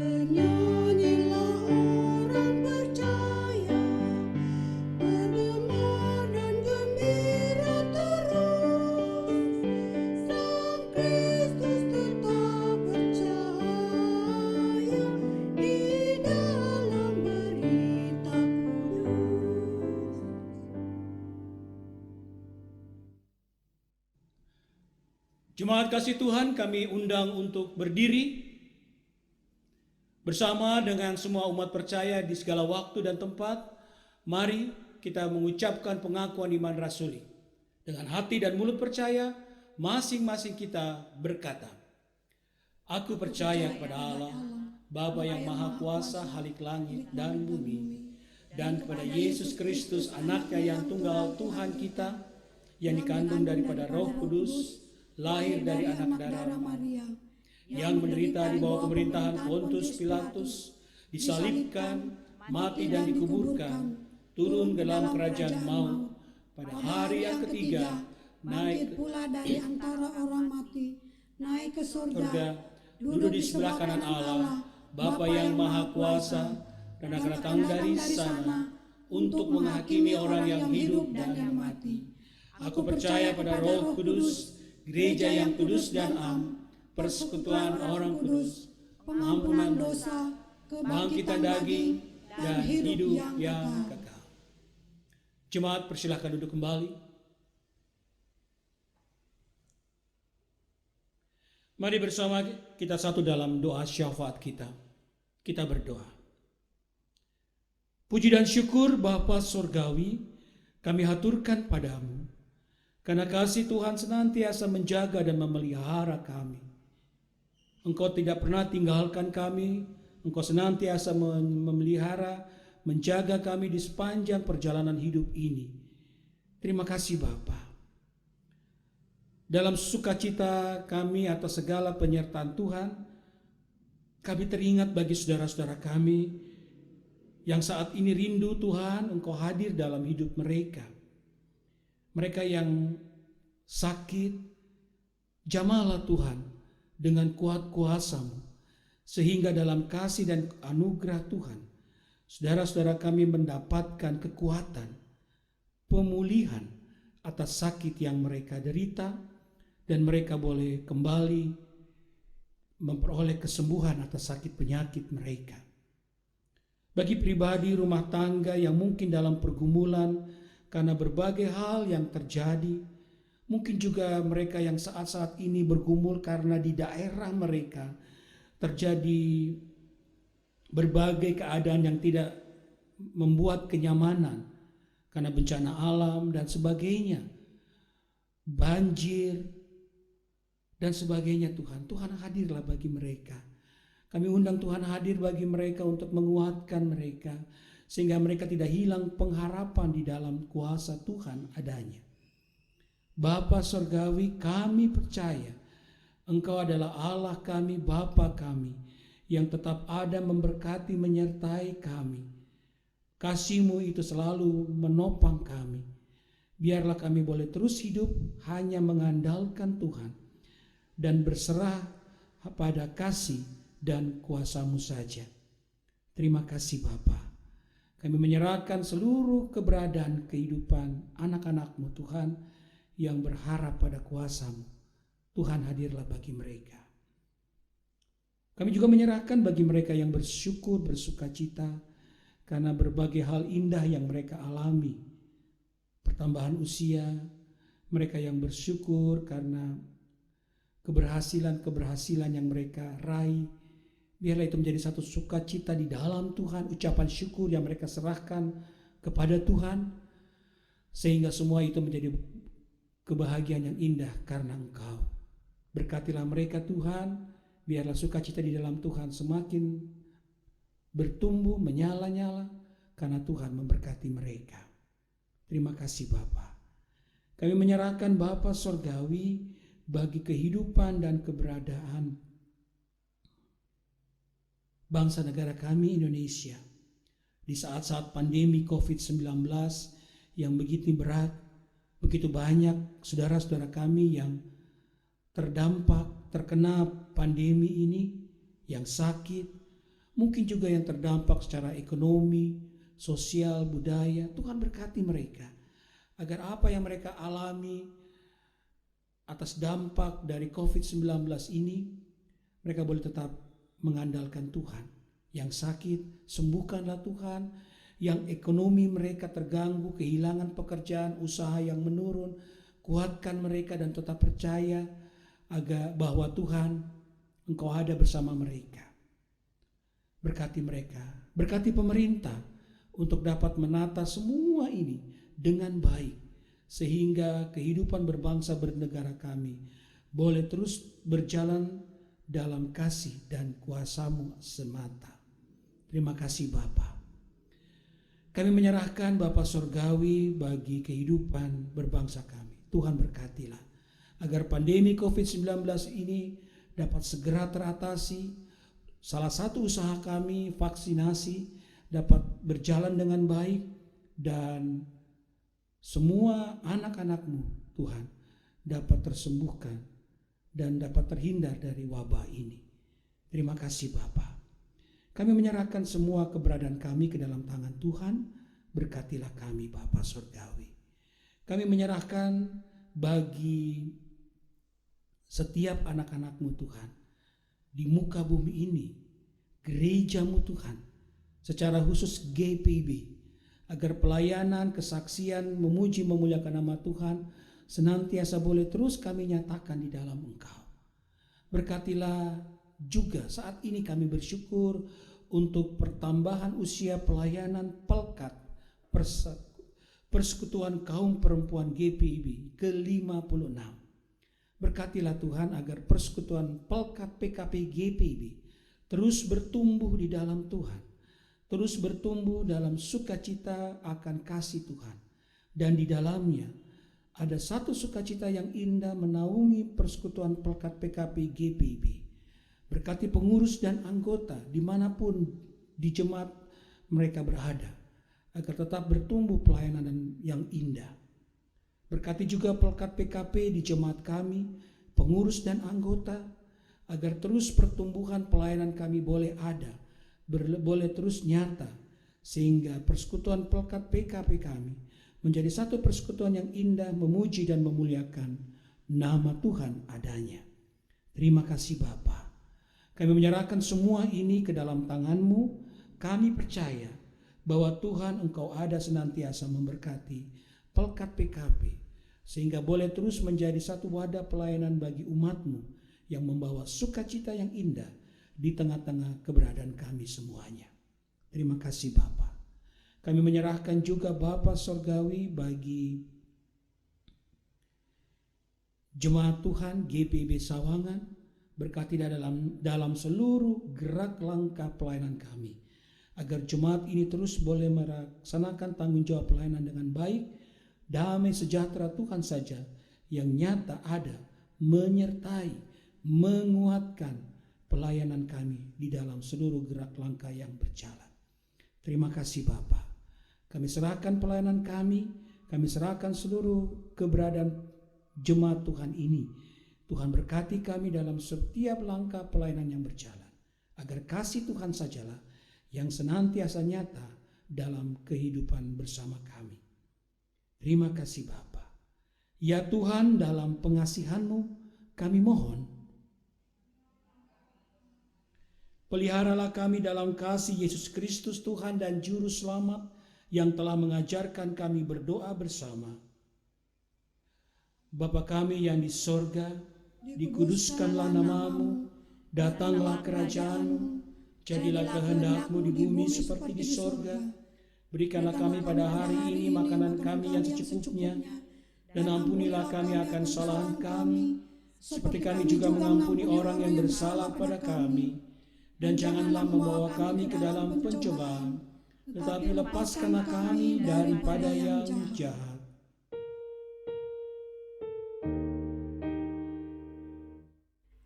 Bernyanyilah orang percaya, berdemar dan gembira terus. Sang Kristus tetap bercahaya di dalam berita kudus. Jemaat kasih Tuhan, kami undang untuk berdiri bersama dengan semua umat percaya di segala waktu dan tempat. Mari kita mengucapkan pengakuan iman rasuli. Dengan hati dan mulut percaya, masing-masing kita berkata, Aku percaya kepada Allah, Bapa yang Maha Kuasa, Halik langit dan bumi, dan kepada Yesus Kristus, Anaknya yang tunggal Tuhan kita, yang dikandung daripada Roh Kudus, lahir dari anak darah Maria, yang menderita di bawah pemerintahan Pontius Pilatus, disalibkan, mati dan dikuburkan, turun ke dalam kerajaan maut, pada hari yang ketiga naik pula dari antara orang mati, naik ke surga, duduk di sebelah kanan Allah, Bapa yang Maha Kuasa, dan akan datang dari sana untuk menghakimi orang yang hidup dan yang mati. Aku percaya pada Roh Kudus, gereja yang kudus dan am, persekutuan orang kudus, pengampunan dosa, kebangkitan daging, dan hidup yang kekal. Jemaat, persilahkan duduk kembali. Mari bersama kita satu dalam doa syafaat kita. Kita berdoa. Puji dan syukur Bapa Surgawi, kami haturkan padamu, karena kasih Tuhan senantiasa menjaga dan memelihara kami. Engkau tidak pernah tinggalkan kami. Engkau senantiasa memelihara, menjaga kami di sepanjang perjalanan hidup ini. Terima kasih Bapa. Dalam sukacita kami atas segala penyertaan Tuhan, kami teringat bagi saudara-saudara kami yang saat ini rindu Tuhan, Engkau hadir dalam hidup mereka. Mereka yang sakit, jamahlah Tuhan dengan kuat kuasa-Mu, sehingga dalam kasih dan anugerah Tuhan, saudara-saudara kami mendapatkan kekuatan, pemulihan atas sakit yang mereka derita, dan mereka boleh kembali memperoleh kesembuhan atas sakit penyakit mereka. Bagi pribadi rumah tangga yang mungkin dalam pergumulan karena berbagai hal yang terjadi, mungkin juga mereka yang saat-saat ini bergumul karena di daerah mereka terjadi berbagai keadaan yang tidak membuat kenyamanan karena bencana alam dan sebagainya, banjir dan sebagainya. Tuhan hadirlah bagi mereka. Kami undang Tuhan hadir bagi mereka untuk menguatkan mereka, sehingga mereka tidak hilang pengharapan di dalam kuasa Tuhan adanya. Bapa Surgawi, kami percaya Engkau adalah Allah kami, Bapa kami, yang tetap ada memberkati menyertai kami. Kasih-Mu itu selalu menopang kami. Biarlah kami boleh terus hidup hanya mengandalkan Tuhan dan berserah pada kasih dan kuasa-Mu saja. Terima kasih Bapa. Kami menyerahkan seluruh keberadaan kehidupan anak-anak-Mu Tuhan yang berharap pada kuasa-Mu. Tuhan hadirlah bagi mereka. Kami juga menyerahkan bagi mereka yang bersyukur, bersukacita karena berbagai hal indah yang mereka alami. Pertambahan usia, mereka yang bersyukur karena keberhasilan yang mereka raih. Biarlah itu menjadi satu sukacita di dalam Tuhan, ucapan syukur yang mereka serahkan kepada Tuhan, sehingga semua itu menjadi kebahagiaan yang indah karena Engkau. Berkatilah mereka Tuhan, biarlah sukacita di dalam Tuhan semakin bertumbuh, menyala-nyala, karena Tuhan memberkati mereka. Terima kasih Bapa. Kami menyerahkan Bapa Surgawi bagi kehidupan dan keberadaan bangsa negara kami Indonesia di saat-saat pandemi COVID-19 yang begitu berat, begitu banyak saudara-saudara kami yang terdampak, terkena pandemi ini, yang sakit, mungkin juga yang terdampak secara ekonomi, sosial, budaya. Tuhan berkati mereka, agar apa yang mereka alami atas dampak dari COVID-19 ini, mereka boleh tetap mengandalkan Tuhan. Yang sakit, sembuhkanlah Tuhan. Yang ekonomi mereka terganggu, kehilangan pekerjaan, usaha yang menurun, kuatkan mereka dan tetap percaya agar bahwa Tuhan, Engkau ada bersama mereka. Berkati mereka, berkati pemerintah untuk dapat menata semua ini dengan baik, sehingga kehidupan berbangsa bernegara kami boleh terus berjalan dalam kasih dan kuasa-Mu semata. Terima kasih Bapa. Kami menyerahkan Bapa Surgawi bagi kehidupan berbangsa kami. Tuhan berkatilah agar pandemi COVID-19 ini dapat segera teratasi. Salah satu usaha kami, vaksinasi, dapat berjalan dengan baik, dan semua anak-anak-Mu Tuhan dapat tersembuhkan dan dapat terhindar dari wabah ini. Terima kasih Bapa. Kami menyerahkan semua keberadaan kami ke dalam tangan Tuhan. Berkatilah kami Bapa Surgawi. Kami menyerahkan bagi setiap anak-anak-Mu Tuhan di muka bumi ini, gereja-Mu Tuhan, secara khusus GPIB, agar pelayanan, kesaksian, memuji, memuliakan nama Tuhan senantiasa boleh terus kami nyatakan di dalam Engkau. Berkatilah juga saat ini kami bersyukur untuk pertambahan usia pelayanan Pelkat Persekutuan Kaum Perempuan GPIB ke-56. Berkatilah Tuhan agar persekutuan Pelkat PKP GPIB terus bertumbuh di dalam Tuhan, terus bertumbuh dalam sukacita akan kasih Tuhan, dan di dalamnya ada satu sukacita yang indah menaungi persekutuan Pelkat PKP GPIB. Berkati pengurus dan anggota dimanapun di jemaat mereka berada, agar tetap bertumbuh pelayanan yang indah. Berkati juga Pelkat PKP di jemaat kami, pengurus dan anggota, agar terus pertumbuhan pelayanan kami boleh ada, boleh terus nyata, sehingga persekutuan Pelkat PKP kami menjadi satu persekutuan yang indah, memuji dan memuliakan nama Tuhan adanya. Terima kasih Bapa. Kami menyerahkan semua ini ke dalam tangan-Mu. Kami percaya bahwa Tuhan Engkau ada senantiasa memberkati Pelkat PKP, sehingga boleh terus menjadi satu wadah pelayanan bagi umat-Mu yang membawa sukacita yang indah di tengah-tengah keberadaan kami semuanya. Terima kasih Bapa. Kami menyerahkan juga Bapa Sorgawi bagi jemaat Tuhan GPIB Sawangan, berkati dalam seluruh gerak langkah pelayanan kami, agar jemaat ini terus boleh melaksanakan tanggung jawab pelayanan dengan baik. Damai sejahtera Tuhan saja yang nyata ada, menyertai, menguatkan pelayanan kami di dalam seluruh gerak langkah yang berjalan. Terima kasih Bapa. Kami serahkan pelayanan kami serahkan seluruh keberadaan jemaat Tuhan ini. Tuhan berkati kami dalam setiap langkah pelayanan yang berjalan, agar kasih Tuhan sajalah yang senantiasa nyata dalam kehidupan bersama kami. Terima kasih Bapa. Ya Tuhan, dalam pengasihan-Mu kami mohon, peliharalah kami dalam kasih Yesus Kristus Tuhan dan Juru Selamat yang telah mengajarkan kami berdoa bersama. Bapa kami yang di sorga, dikuduskanlah nama-Mu, datanglah kerajaan-Mu, jadilah kehendak-Mu di bumi seperti di sorga. Berikanlah kami pada hari ini makanan kami yang secukupnya, dan ampunilah kami akan kesalahan kami, seperti kami juga mengampuni orang yang bersalah pada kami. Dan janganlah membawa kami ke dalam pencobaan, tetapi lepaskanlah kami daripada yang jahat.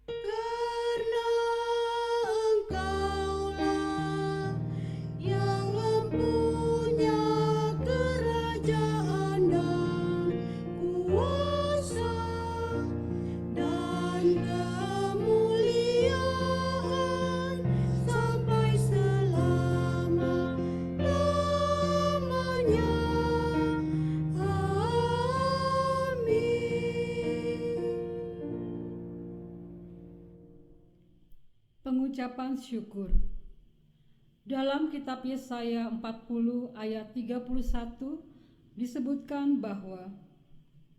Karena Engkaulah yang mempunyai kerajaan dan kuasa dan kemuliaan sampai selama-lamanya. Pengucapan syukur. Dalam kitab Yesaya 40 ayat 31 disebutkan bahwa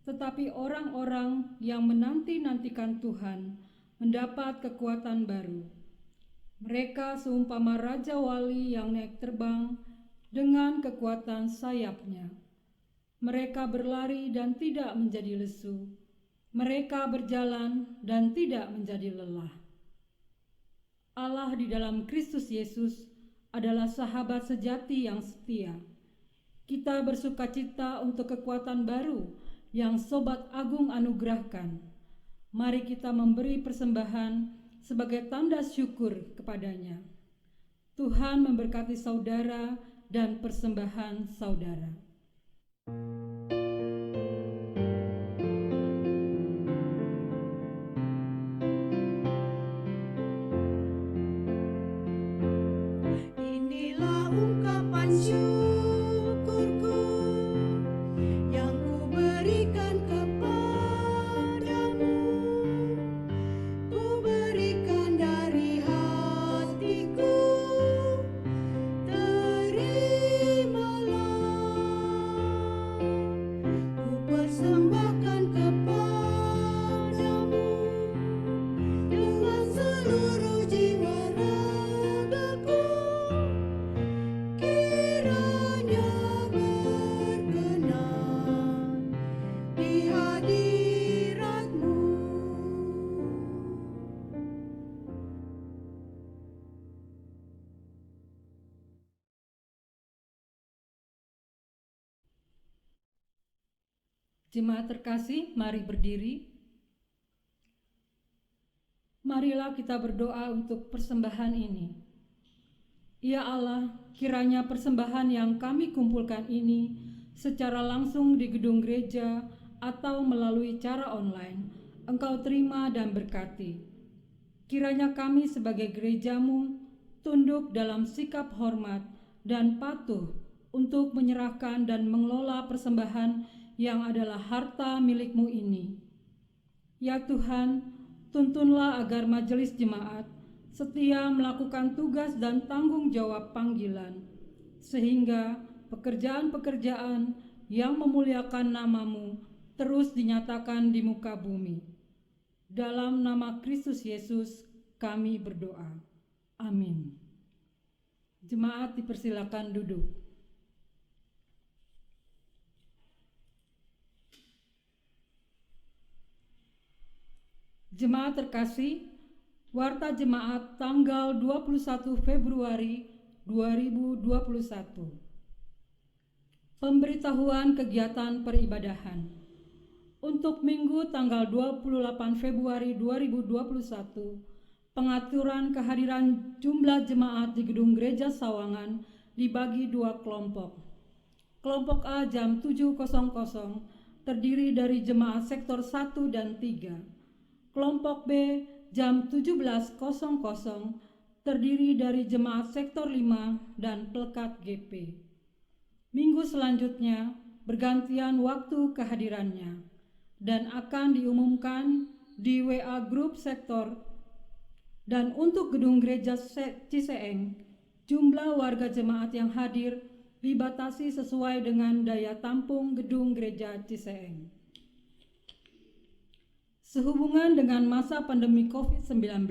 tetapi orang-orang yang menanti-nantikan Tuhan mendapat kekuatan baru. Mereka seumpama raja wali yang naik terbang dengan kekuatan sayapnya. Mereka berlari dan tidak menjadi lesu. Mereka berjalan dan tidak menjadi lelah. Allah di dalam Kristus Yesus adalah sahabat sejati yang setia. Kita bersukacita untuk kekuatan baru yang Sobat Agung anugerahkan. Mari kita memberi persembahan sebagai tanda syukur kepadanya. Tuhan memberkati saudara dan persembahan saudara. Inilah ungkapan syukurku yang ku berikan kepadamu. Ku berikan dari hatiku, terimalah. Ku persembahkan kepadamu dengan seluruh jiwa ragaku. Kiranya berkenan di hadirat-Mu. Jemaat terkasih, mari berdiri. Marilah kita berdoa untuk persembahan ini. Ya Allah, kiranya persembahan yang kami kumpulkan ini secara langsung di gedung gereja atau melalui cara online, Engkau terima dan berkati. Kiranya kami sebagai gerejamu tunduk dalam sikap hormat dan patuh untuk menyerahkan dan mengelola persembahan yang adalah harta milik-Mu ini. Ya Tuhan, tuntunlah agar majelis jemaat setia melakukan tugas dan tanggung jawab panggilan, sehingga pekerjaan-pekerjaan yang memuliakan nama-Mu terus dinyatakan di muka bumi. Dalam nama Kristus Yesus kami berdoa. Amin. Jemaat dipersilakan duduk. Jemaat terkasih, Warta Jemaat tanggal 21 Februari 2021. Pemberitahuan kegiatan peribadahan. Untuk Minggu tanggal 28 Februari 2021, pengaturan kehadiran jumlah jemaat di Gedung Gereja Sawangan dibagi 2 kelompok. Kelompok A jam 7.00 terdiri dari jemaat sektor 1 dan 3. Kelompok B jam 17.00 terdiri dari jemaat sektor 5 dan Pelekat GP. Minggu selanjutnya bergantian waktu kehadirannya dan akan diumumkan di WA grup sektor. Dan untuk gedung gereja Ciseeng, jumlah warga jemaat yang hadir dibatasi sesuai dengan daya tampung gedung gereja Ciseeng. Sehubungan dengan masa pandemi COVID-19,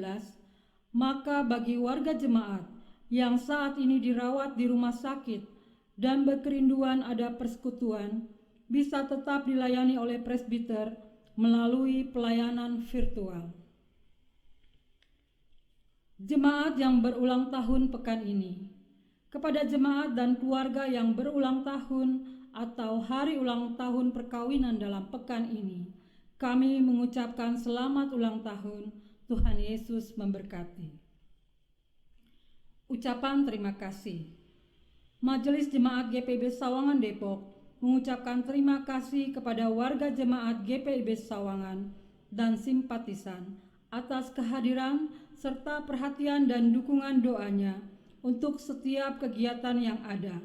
maka bagi warga jemaat yang saat ini dirawat di rumah sakit dan berkerinduan ada persekutuan, bisa tetap dilayani oleh presbiter melalui pelayanan virtual. Jemaat yang berulang tahun pekan ini. Kepada jemaat dan keluarga yang berulang tahun atau hari ulang tahun perkawinan dalam pekan ini, kami mengucapkan selamat ulang tahun. Tuhan Yesus memberkati. Ucapan terima kasih. Majelis Jemaat GPIB Sawangan Depok mengucapkan terima kasih kepada warga jemaat GPIB Sawangan dan simpatisan atas kehadiran serta perhatian dan dukungan doanya untuk setiap kegiatan yang ada.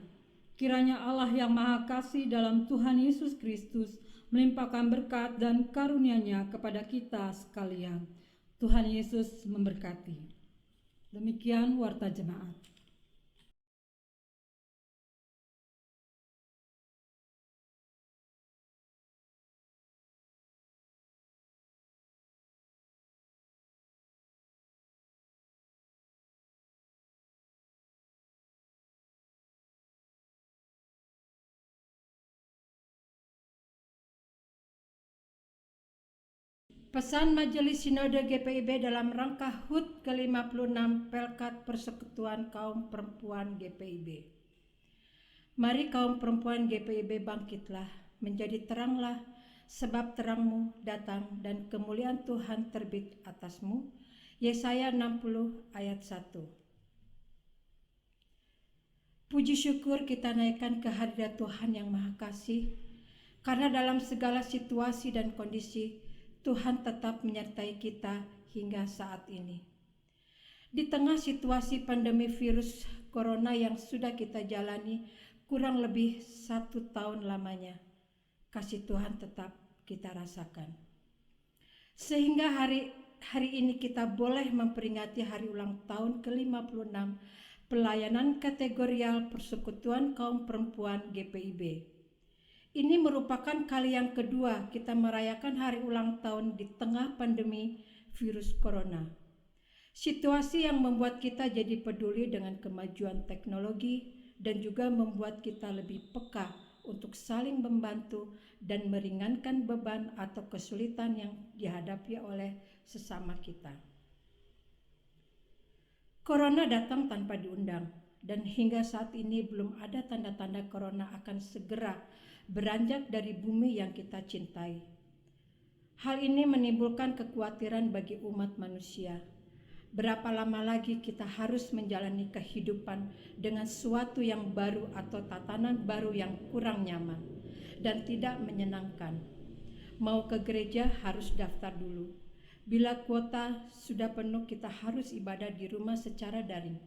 Kiranya Allah yang Maha Kasih dalam Tuhan Yesus Kristus melimpahkan berkat dan karunia-Nya kepada kita sekalian. Tuhan Yesus memberkati. Demikian warta jemaat. Pesan Majelis Sinode GPIB dalam rangka HUT ke-56 Pelkat Persekutuan Kaum Perempuan GPIB. Mari kaum perempuan GPIB bangkitlah, menjadi teranglah, sebab terangmu datang dan kemuliaan Tuhan terbit atasmu. Yesaya 60 ayat 1. Puji syukur kita naikkan kehadirat Tuhan yang Maha Kasih, karena dalam segala situasi dan kondisi, Tuhan tetap menyertai kita hingga saat ini. Di tengah situasi pandemi virus corona yang sudah kita jalani kurang lebih 1 tahun lamanya, kasih Tuhan tetap kita rasakan. Sehingga hari ini kita boleh memperingati hari ulang tahun ke-56 pelayanan kategorial Persekutuan Kaum Perempuan GPIB. Ini merupakan kali yang kedua kita merayakan hari ulang tahun di tengah pandemi virus corona. Situasi yang membuat kita jadi peduli dengan kemajuan teknologi dan juga membuat kita lebih peka untuk saling membantu dan meringankan beban atau kesulitan yang dihadapi oleh sesama kita. Corona datang tanpa diundang dan hingga saat ini belum ada tanda-tanda corona akan segera beranjak dari bumi yang kita cintai. Hal ini menimbulkan kekhawatiran bagi umat manusia. Berapa lama lagi kita harus menjalani kehidupan dengan sesuatu yang baru atau tatanan baru yang kurang nyaman dan tidak menyenangkan? Mau ke gereja harus daftar dulu. Bila kuota sudah penuh, kita harus ibadah di rumah secara daring.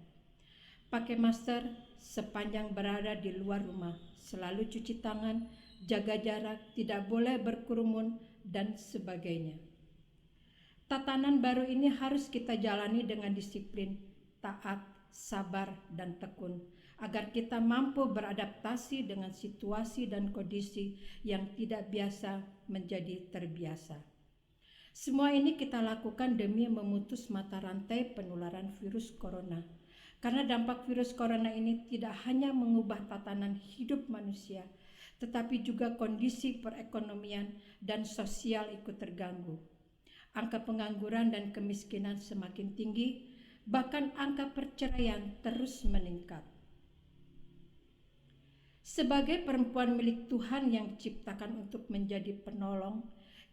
Pakai masker sepanjang berada di luar rumah, selalu cuci tangan, jaga jarak, tidak boleh berkerumun, dan sebagainya. Tatanan baru ini harus kita jalani dengan disiplin, taat, sabar, dan tekun, agar kita mampu beradaptasi dengan situasi dan kondisi yang tidak biasa menjadi terbiasa. Semua ini kita lakukan demi memutus mata rantai penularan virus corona. Karena dampak virus corona ini tidak hanya mengubah tatanan hidup manusia, tetapi juga kondisi perekonomian dan sosial ikut terganggu. Angka pengangguran dan kemiskinan semakin tinggi, bahkan angka perceraian terus meningkat. Sebagai perempuan milik Tuhan yang diciptakan untuk menjadi penolong,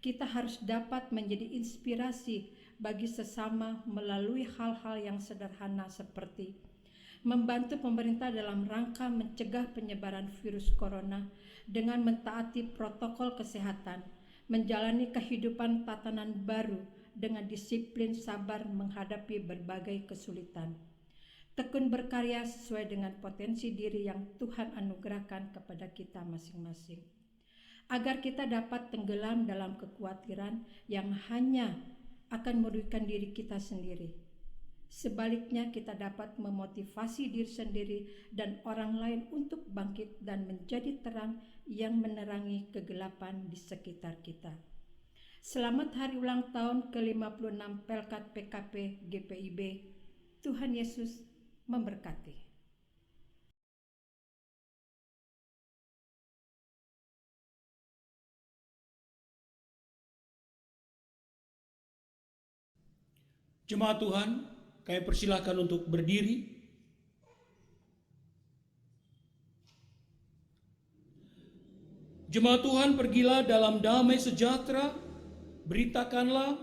kita harus dapat menjadi inspirasi bagi sesama melalui hal-hal yang sederhana seperti membantu pemerintah dalam rangka mencegah penyebaran virus corona dengan mentaati protokol kesehatan, menjalani kehidupan tatanan baru dengan disiplin sabar menghadapi berbagai kesulitan. Tekun berkarya sesuai dengan potensi diri yang Tuhan anugerahkan kepada kita masing-masing. Agar kita dapat tenggelam dalam kekhawatiran yang hanya akan merugikan diri kita sendiri. Sebaliknya, kita dapat memotivasi diri sendiri dan orang lain untuk bangkit dan menjadi terang yang menerangi kegelapan di sekitar kita. Selamat hari ulang tahun ke-56 Pelkat PKP GPIB. Tuhan Yesus memberkati. Jemaat Tuhan, kami persilahkan untuk berdiri. Jemaat Tuhan, pergilah dalam damai sejahtera, beritakanlah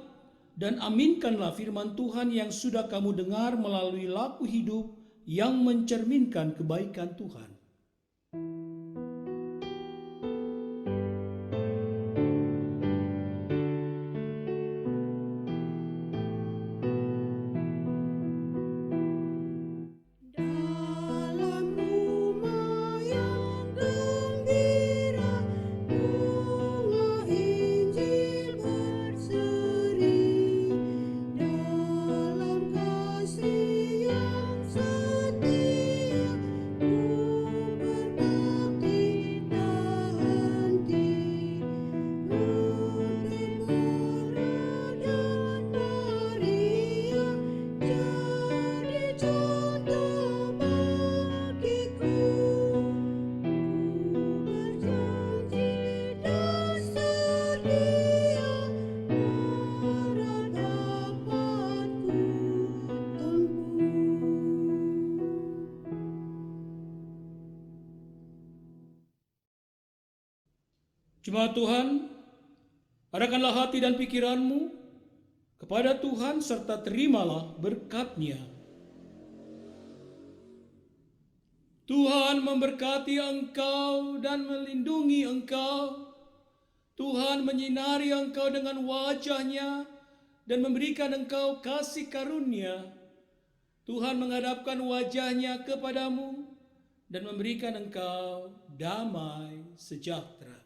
dan aminkanlah firman Tuhan yang sudah kamu dengar melalui laku hidup yang mencerminkan kebaikan Tuhan. Jemaat Tuhan, arahkanlah hati dan pikiranmu kepada Tuhan serta terimalah berkat-Nya. Tuhan memberkati engkau dan melindungi engkau. Tuhan menyinari engkau dengan wajah-Nya dan memberikan engkau kasih karunia. Tuhan menghadapkan wajah-Nya kepadamu dan memberikan engkau damai sejahtera.